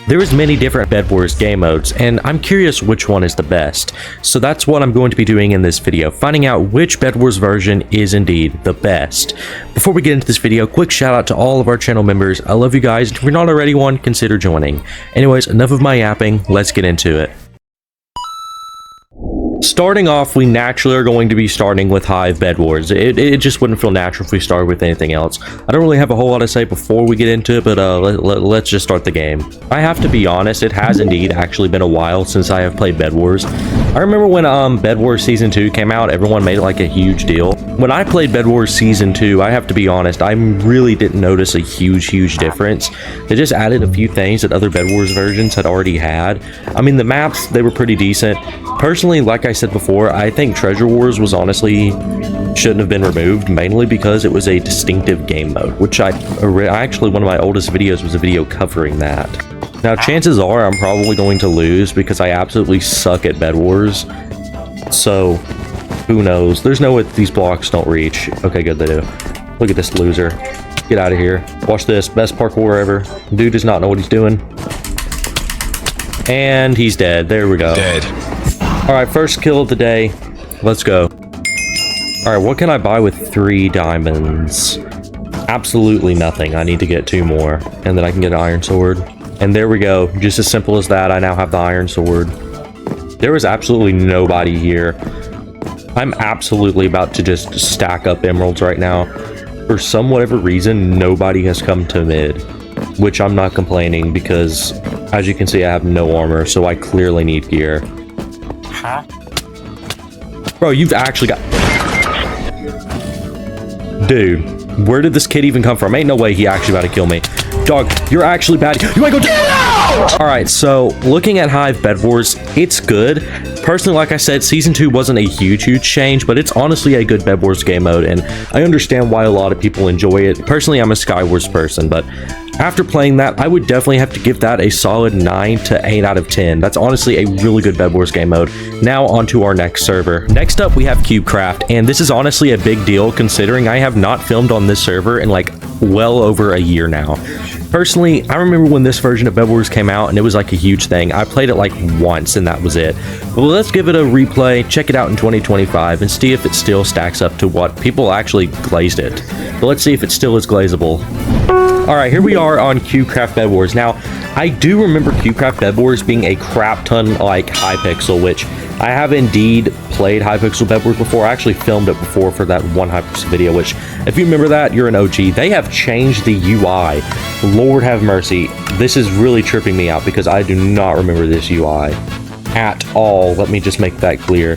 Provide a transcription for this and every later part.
There is many different Bedwars game modes, and I'm curious which one is the best. So that's what I'm going to be doing in this video, finding out which Bedwars version is indeed the best. Before we get into this video, quick shout out to all of our channel members. I love you guys. If you're not already one, consider joining. Anyways, enough of my yapping. Let's get into it. Starting off, we naturally are going to be starting with Hive Bedwars. It just wouldn't feel natural if we started with anything else. I don't really have a whole lot to say before we get into it, but let's just start the game. I have to be honest, it has indeed actually been a while since I have played Bedwars. I remember when Bedwars Season 2 came out, everyone made it like a huge deal. When I played Bedwars Season 2, I have to be honest, I really didn't notice a huge difference. They just added a few things that other Bedwars versions had already had. I mean, the maps, they were pretty decent. Personally, like I said before, I think Treasure Wars was honestly shouldn't have been removed, mainly because it was a distinctive game mode, which actually one of my oldest videos was a video covering that. Now, chances are I'm probably going to lose because I absolutely suck at Bedwars. So, who knows? There's no way these blocks don't reach. Okay, good, they do. Look at this loser. Get out of here. Watch this. Best parkour ever. Dude does not know what he's doing. And he's dead. There we go. Dead. Alright, first kill of the day. Let's go. Alright, what can I buy with 3 diamonds? Absolutely nothing. I need to get 2 more. And then I can get an iron sword. And there we go. Just as simple as that, I now have the iron sword. There is absolutely nobody here. I'm absolutely about to just stack up emeralds right now. For some whatever reason, nobody has come to mid. Which I'm not complaining because, as you can see, I have no armor. So I clearly need gear. Huh? Bro, you've actually got... Dude, where did this kid even come from? Ain't no way he actually about to kill me. Dog, you're actually bad. You might go down! Alright, so looking at Hive Bedwars, it's good. Personally, like I said, Season 2 wasn't a huge change, but it's honestly a good Bedwars game mode, and I understand why a lot of people enjoy it. Personally, I'm a Skywars person, but after playing that, I would definitely have to give that a solid 9 to 8 out of 10. That's honestly a really good Bedwars game mode. Now on to our next server. Next up, we have CubeCraft, and this is honestly a big deal considering I have not filmed on this server in like well over a year now. Personally, I remember when this version of Bedwars came out and it was like a huge thing. I played it like once and that was it. Well, let's give it a replay, check it out in 2025 and see if it still stacks up to what people actually glazed it. But let's see if it still is glazable. Alright, here we are on CubeCraft Bedwars. Now, I do remember CubeCraft Bedwars being a crap ton like Hypixel, which I have indeed played Hypixel Bedwars before. I actually filmed it before for that one Hypixel video, which, if you remember that, you're an OG. They have changed the UI. Lord have mercy. This is really tripping me out because I do not remember this UI at all. Let me just make that clear.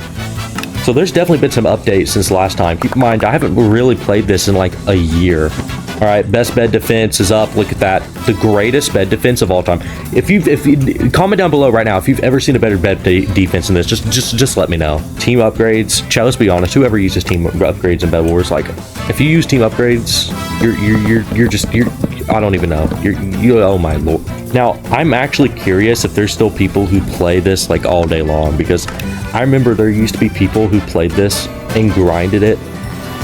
So there's definitely been some updates since last time. Keep in mind, I haven't really played this in like a year. All right, best bed defense is up. Look at that, the greatest bed defense of all time. If you comment down below right now if you've ever seen a better bed defense than this, just let me know. Team upgrades. Chat, let's be honest. Whoever uses team upgrades in Bedwars, like if you use team upgrades, you're I don't even know. You oh my lord. Now I'm actually curious if there's still people who play this like all day long because I remember there used to be people who played this and grinded it.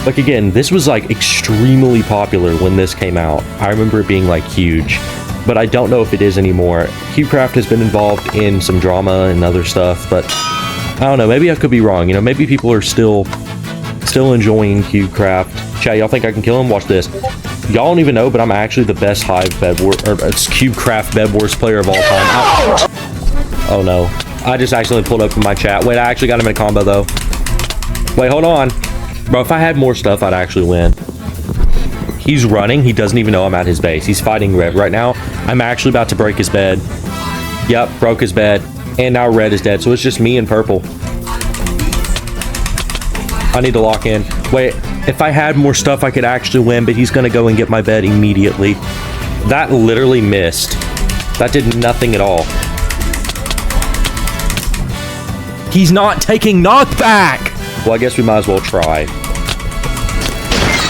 Like again, this was like extremely popular when this came out. I remember it being like huge, but I don't know if it is anymore. CubeCraft has been involved in some drama and other stuff, but I don't know. Maybe I could be wrong. You know, maybe people are still enjoying CubeCraft. Chat, y'all think I can kill him? Watch this. Y'all don't even know, but I'm actually the best Hive Bedwars or CubeCraft Bedwars player of all time. Oh no! I just accidentally pulled up from my chat. Wait, I actually got him in a combo though. Wait, hold on. Bro, if I had more stuff, I'd actually win. He's running. He doesn't even know I'm at his base. He's fighting Red right now. I'm actually about to break his bed. Yep, broke his bed. And now Red is dead. So it's just me and Purple. I need to lock in. Wait, if I had more stuff, I could actually win. But he's going to go and get my bed immediately. That literally missed. That did nothing at all. He's not taking knockback! Well, I guess we might as well try.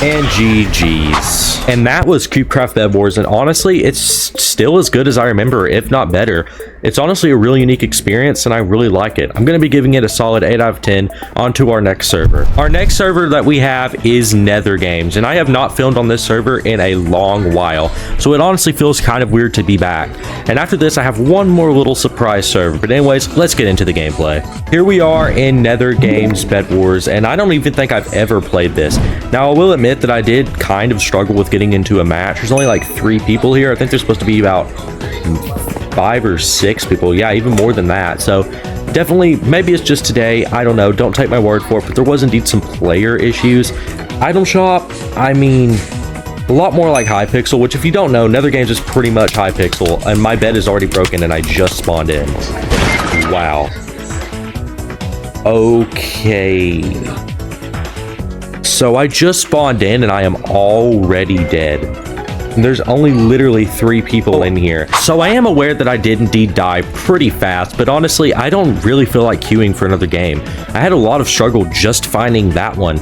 And GG's. And that was CubeCraft Bedwars, and honestly, it's still as good as I remember, if not better. It's honestly a really unique experience, and I really like it. I'm going to be giving it a solid 8 out of 10. On to our next server. Our next server that we have is Nether Games, and I have not filmed on this server in a long while, so it honestly feels kind of weird to be back. And after this, I have one more little surprise server, but anyways, let's get into the gameplay. Here we are in Nether Games Bedwars, and I don't even think I've ever played this. Now, I will admit that I did kind of struggle with getting into a match. There's only like 3 people here. I think there's supposed to be about 5 or 6 people. Yeah, even more than that. So definitely, maybe it's just today. I don't know. Don't take my word for it, but there was indeed some player issues. Item shop, I mean, a lot more like Hypixel, which if you don't know, Nether Games is pretty much Hypixel, and my bed is already broken and I just spawned in. Wow. Okay. So I just spawned in and I am already dead. And there's only literally 3 people in here. So I am aware that I did indeed die pretty fast, but honestly, I don't really feel like queuing for another game. I had a lot of struggle just finding that one.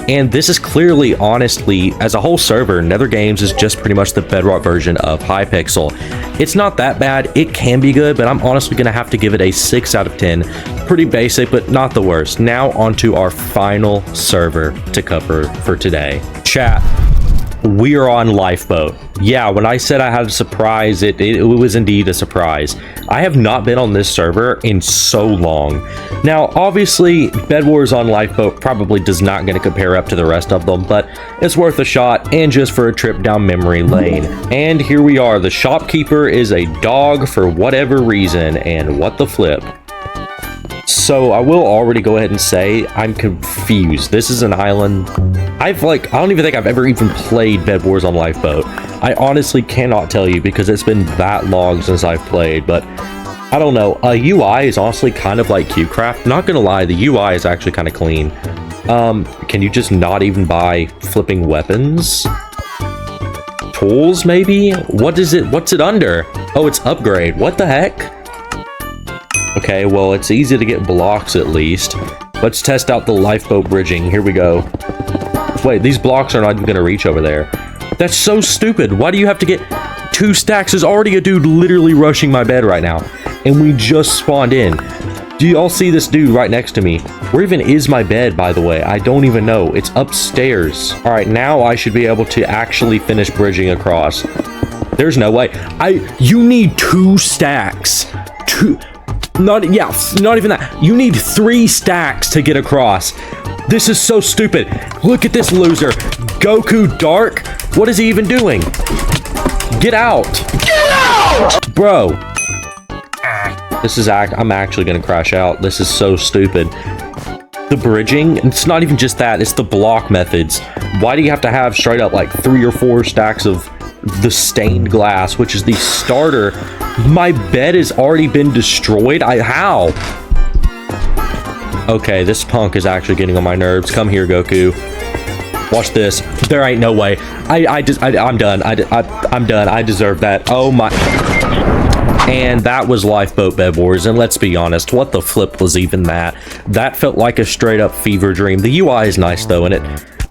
And this is clearly, honestly, as a whole server, Nether Games is just pretty much the Bedrock version of Hypixel. It's not that bad. It can be good, but I'm honestly going to have to give it a 6 out of 10. Pretty basic, but not the worst. Now onto our final server to cover for today. Chat. We are on Lifeboat. Yeah, when I said I had a surprise, it was indeed a surprise. I have not been on this server in so long. Now, obviously, Bedwars on Lifeboat probably does not going to compare up to the rest of them, but it's worth a shot and just for a trip down memory lane. And here we are. The shopkeeper is a dog for whatever reason, and what the flip. So I will already go ahead and say I'm confused. This is an island. I don't even think I've ever even played Bedwars on Lifeboat. I honestly cannot tell you because it's been that long since I've played, but I don't know. UI is honestly kind of like CubeCraft. Not gonna lie, the UI is actually kind of clean. Can you just not even buy flipping weapons? Tools, maybe? What is it? What's it under? Oh, it's upgrade. What the heck? Okay, well, it's easy to get blocks at least. Let's test out the lifeboat bridging. Here we go. Wait, these blocks are not even going to reach over there. That's so stupid. Why do you have to get 2 stacks? There's already a dude literally rushing my bed right now. And we just spawned in. Do y'all see this dude right next to me? Where even is my bed, by the way? I don't even know. It's upstairs. All right, now I should be able to actually finish bridging across. There's no way. You need 2 stacks. Not even that. You need 3 stacks to get across. This is so stupid. Look at this loser. Goku Dark? What is he even doing? Get out. Get out! Bro. I'm actually gonna crash out. This is so stupid. The bridging, it's not even just that, it's the block methods. Why do you have to have straight up like 3 or 4 stacks of the stained glass, which is the starter? My bed has already been destroyed. How? Okay, this punk is actually getting on my nerves. Come here, Goku. Watch this. There ain't no way. I'm done. I'm done. I deserve that. Oh my. And that was Lifeboat Bedwars, and let's be honest, what the flip was even that? That felt like a straight up fever dream. The UI is nice though, and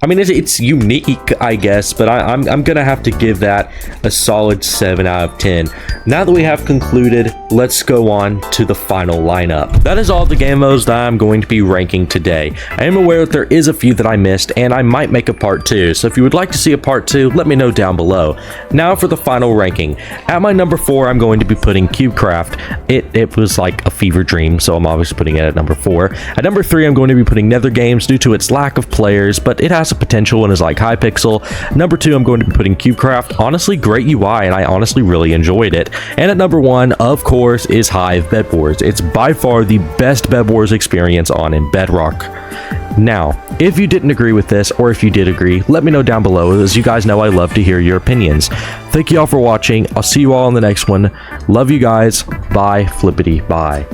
it's unique, I guess, but I'm gonna have to give that a solid 7 out of 10. Now that we have concluded, let's go on to the final lineup. That is all the game modes that I'm going to be ranking today. I am aware that there is a few that I missed, and I might make a part 2, so if you would like to see a part 2, let me know down below. Now for the final ranking. At my number 4, I'm going to be putting CubeCraft. It was like a fever dream, so I'm obviously putting it at number 4. At number 3, I'm going to be putting Nether Games due to its lack of players, but it has a potential and is like Hypixel. Number 2, I'm going to be putting CubeCraft. Honestly, great UI, and I honestly really enjoyed it. And at number 1, of course, is Hive Bedwars. It's by far the best Bedwars experience on in Bedrock. Now, if you didn't agree with this, or if you did agree, let me know down below, as you guys know I love to hear your opinions. Thank you all for watching. I'll see you all in the next one. Love you guys. Bye, flippity bye.